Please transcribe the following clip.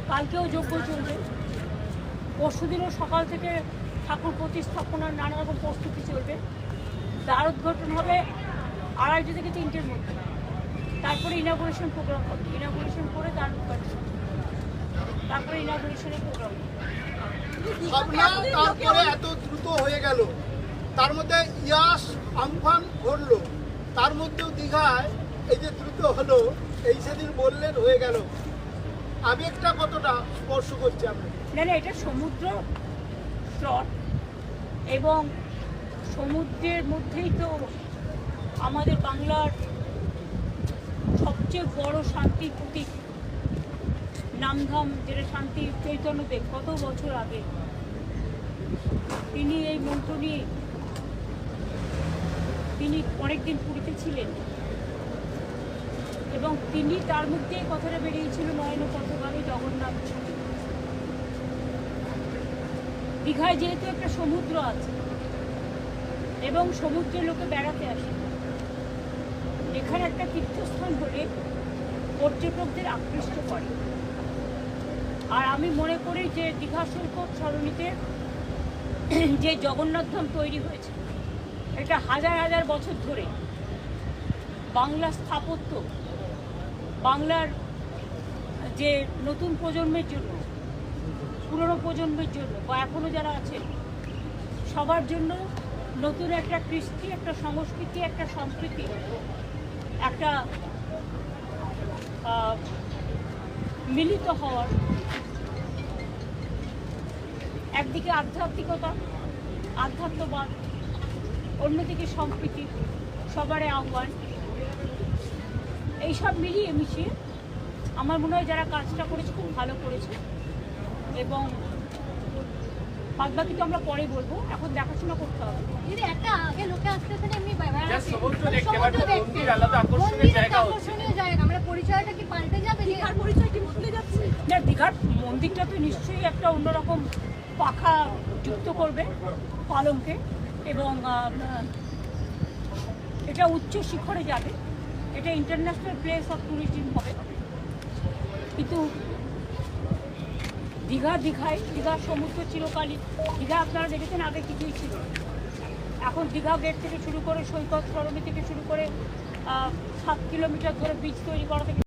কালকেও যজ্ঞ চলবে, পরশুদিনও সকাল থেকে ঠাকুর প্রতিস্থাপনার নানা রকম প্রস্তুতি চলবে। দ্বার উদ্ঘাটন হবে 2:30 থেকে 3টের মধ্যে, তারপরে ইনাগুরেশন প্রোগ্রাম হবে। ইনাগুরেশন করে দ্বার উদ্ঘাটন, তারপরে ইনাগুরেশনের প্রোগ্রাম। তারপরে এত দ্রুত হয়ে গেল, তার মধ্যে ইয়াস আমফান ঘটলো, তার মধ্যেও দীঘায় এই যে দ্রুত হলো, এই সেদিন বললেন হয়ে গেল, আবেগটা কতটা স্পর্শ করছে আপনাকে? না, এটা সমুদ্র স্রোত এবং সমুদ্রের মধ্যেই তো আমাদের বাংলার সবচেয়ে বড় শান্তির প্রতীক নামধাম, যেটা শান্তি চৈতন্যদেব কত বছর আগে তিনি এই মন্ত্র নিয়ে তিনি অনেকদিন পুরীতে ছিলেন এবং তিনি তার মধ্যে কথাটা বেরিয়েছিল নয়ন পথগামী জগন্নাথ। দীঘায় যেহেতু একটা সমুদ্র আছে এবং সমুদ্রের লোকে বেড়াতে আসে, এখানে একটা তীর্থস্থান হলে পর্যটকদের আকৃষ্ট করে। আর আমি মনে করি যে দীঘা সৈকত সরণিতে যে জগন্নাথ ধাম তৈরি হয়েছে, এটা হাজার হাজার বছর ধরে বাংলার স্থাপত্য, বাংলার যে নতুন প্রজন্মের জন্য, পুরনো প্রজন্মের জন্য বা এখনও যারা আছে সবার জন্য নতুন একটা কৃষ্টি, একটা সংস্কৃতি, একটা সংস্কৃতি, একটা মিলিত হওয়ার, একদিকে আধ্যাত্মিকতা, আধ্যাত্মবাদ, অন্যদিকে সম্প্রীতি, সবারই আহ্বান, এইসব মিলিয়ে মিশিয়ে আমার মনে হয় যারা কাজটা করেছে খুব ভালো করেছে। এবং বাদবাকি তো আমরা পরে বলবো, এখন দেখাশোনা করতে হবে। দিদি, একটা আগে লোকে আসতেছেন এমনি সমুদ্র দেখতে, মন্দির আলাদা আকর্ষণীয় জায়গা, আমরা পরিচয়টা কি পাল্টে যাবে? দীঘার পরিচয় কি বদলে যাচ্ছে? না, দীঘার মন্দিরটা তো নিশ্চয়ই একটা অন্যরকম পাখা যুক্ত করবে পালঙ্কে এবং এটা উচ্চ শিখরে যাবে, এটা ইন্টারন্যাশনাল প্লেস অফ ট্যুরিজম হবে। কিন্তু দীঘার সমুদ্র চিরকালই, দীঘা আপনারা দেখেছেন আগে কিছুই ছিল, এখন দীঘা গেট থেকে শুরু করে সৈকত সরণি থেকে শুরু করে 7 কিলোমিটার ধরে বীজ তৈরি করা থেকে